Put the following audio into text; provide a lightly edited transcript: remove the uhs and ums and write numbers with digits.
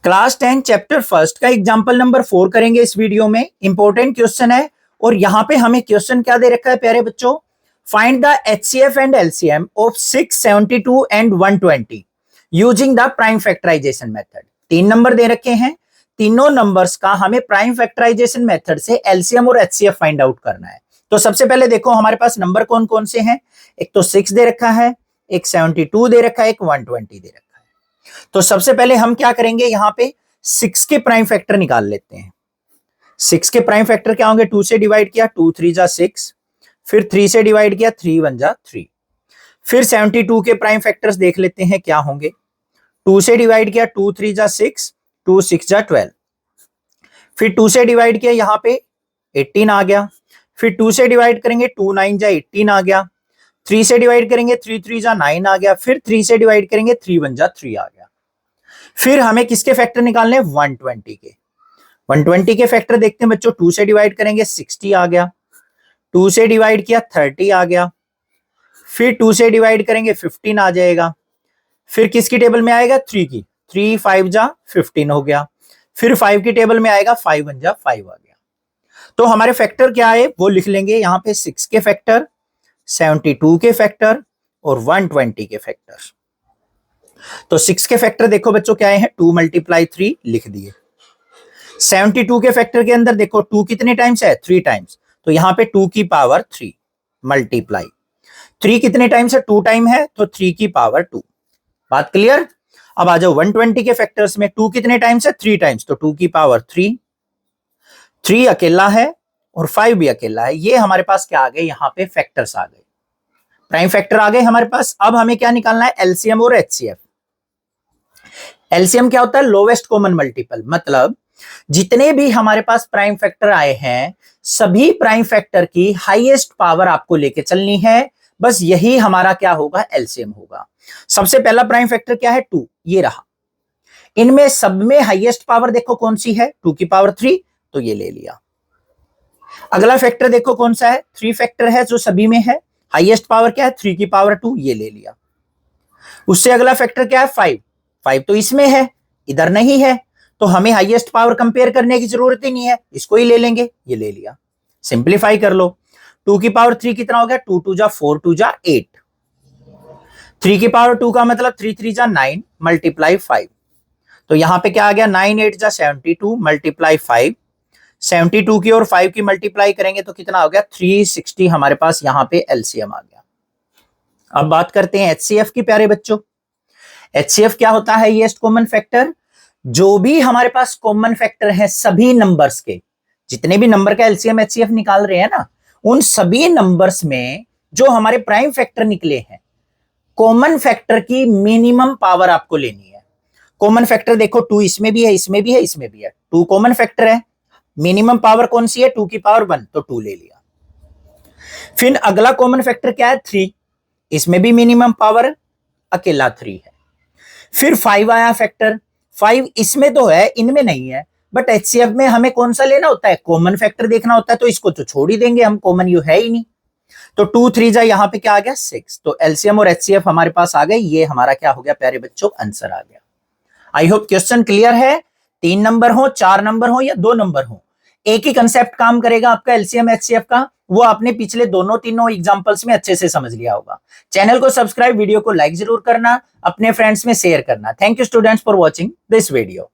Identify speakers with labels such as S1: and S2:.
S1: Class 10 chapter first का example number 4 करेंगे इस वीडियो में। इंपॉर्टेंट क्वेश्चन है और यहां पे हमें क्वेश्चन क्या दे रखा है प्यारे बच्चों, find the HCF and LCM of 672 and 120 using the prime factorisation method. 3 number दे रखे हैं, तीनों नंबर्स का हमें प्राइम फैक्टराइजेशन मेथड से एलसीएम और एचसीएफ फाइंड आउट करना है। तो सबसे पहले देखो हमारे पास नंबर कौन कौन से हैं। एक तो 6 दे रखा है, एक 72 दे रखा है, एक 120 दे रखा है। तो सबसे पहले हम क्या करेंगे, यहां पे 6 के प्राइम फैक्टर निकाल लेते हैं। 6 के प्राइम फैक्टर क्या होंगे, 2 से डिवाइड किया 2 3 जा 6, फिर 3 से डिवाइड किया 3 1 जा 3। फिर 72 के प्राइम फैक्टर्स देख लेते हैं क्या होंगे। 2 से डिवाइड किया 2 3 जा 6, 2 6 जा 12। फिर 2 से डिवाइड किया यहां पे 18 आ गया। फिर 2 से डिवाइड करेंगे 2 9 जा 18 आ गया। 3 से डिवाइड करेंगे 3 3 जा 9 आ गया। फिर 3 से डिवाइड करेंगे 3 1 जा 3 आ गया। फिर हमें किसके फैक्टर निकालने हैं, 120 के। 120 के फैक्टर देखते हैं बच्चों। 2 से डिवाइड करेंगे 60 आ गया। 2 से डिवाइड किया 30 आ गया। फिर 2 से डिवाइड करेंगे 15 आ जाएगा। फिर किसकी टेबल में आएगा, 3 की। 3 5 जा 15 हो गया। फिर 5 की टेबल में आएगा 5 1 जा 5 आ गया। तो हमारे फैक्टर क्या है वो लिख लेंगे यहां पे, 6 के फैक्टर, 72 के फैक्टर और 120 के फैक्टर। तो 6 के फैक्टर देखो बच्चों क्या है, 2 × 3 लिख दिए। 72 के फैक्टर के अंदर देखो 2 कितने टाइम्स है, 3 टाइम्स। तो यहां पे 2 की पावर 3 मल्टीप्लाई 3 कितने टाइम्स है, 2 टाइम है तो 3 की पावर 2। बात क्लियर। अब आ जाओ 120 के फैक्टर्स में। 2 कितने टाइम्स है, 3 टाइम्स, तो 2 की पावर 3। 3 अकेला है और 5 भी अकेला है। ये हमारे पास क्या आ गए, यहां पे फैक्टर्स आ गए, प्राइम फैक्टर आ गए हमारे पास। अब हमें क्या निकालना है, एलसीएम और एचसीएफ। एलसीएम क्या होता है, लोवेस्ट कॉमन मल्टीपल। मतलब जितने भी हमारे पास प्राइम फैक्टर आए हैं सभी प्राइम फैक्टर की हाईएस्ट पावर आपको लेके चलनी है। बस यही हमारा क्या होगा, एलसीएम होगा। सबसे पहला प्राइम फैक्टर क्या है, 2, ये रहा। इनमें सब में हाईएस्ट पावर देखो कौन सी है, 2 की पावर 3, तो ये ले लिया। अगला फैक्टर देखो कौन सा है, 3 फैक्टर है जो सभी में है, हाईएस्ट पावर क्या है, 3 की पावर 2, ये ले लिया। उससे अगला फैक्टर क्या है, 5 तो इसमें है, इधर नहीं है, तो हमें हाईएस्ट पावर कंपेयर करने की जरूरत ही नहीं है, इसको ही ले लेंगे, ये ले लिया। सिंप्लीफाई कर लो। 2 की पावर 3 कितना हो गया, 2 2 जा 4, 2 जा 8। 3 की पावर 2 का मतलब 3 3 जा 9 मल्टीप्लाई 5। तो यहां पे क्या आ गया, 9 8 जा 72 मल्टीप्लाई 5। 72 की और 5 की मल्टीप्लाई करेंगे तो कितना हो गया, 360 हमारे पास यहां पे एलसीएम आ गया। अब बात करते हैं एचसीएफ की प्यारे बच्चों। एचसीएफ क्या होता है, हाईएस्ट कॉमन फैक्टर। जो भी हमारे पास कॉमन फैक्टर है सभी नंबर्स के, जितने भी नंबर का एलसीएम एचसीएफ निकाल रहे हैं ना, उन सभी नंबर्स में जो हमारे प्राइम फैक्टर निकले हैं, कॉमन फैक्टर की मिनिमम पावर आपको लेनी है। कॉमन फैक्टर देखो 2 इसमें भी है, इसमें भी है, इसमें भी है। 2 कॉमन फैक्टर है, मिनिमम पावर कौन सी है, 2 की पावर 1, तो 2 ले लिया। फिर अगला कॉमन फैक्टर क्या है, 3, इसमें भी मिनिमम पावर अकेला 3 है। फिर 5 आया फैक्टर, 5 इसमें तो है, इनमें नहीं है, बट एचसीएफ में हमें कौन सा लेना होता है, कॉमन फैक्टर देखना होता है, तो इसको तो छोड़ ही देंगे हम, कॉमन यू है ही नहीं। तो 2 3 जा यहां पे क्या आ गया, 6। तो एलसीएम और एचसीएफ हमारे पास आ गए। ये हमारा क्या हो गया प्यारे बच्चों, आंसर आ गया। आई होप क्वेश्चन क्लियर है। 3 नंबर हो, 4 नंबर हो या 2 नंबर हो, एक ही कंसेप्ट काम करेगा आपका एलसीएम एचसीएफ का। वो आपने पिछले दोनों तीनों एग्जांपल्स में अच्छे से समझ लिया होगा। चैनल को सब्सक्राइब, वीडियो को लाइक जरूर करना, अपने फ्रेंड्स में शेयर करना। Thank you students for watching this video.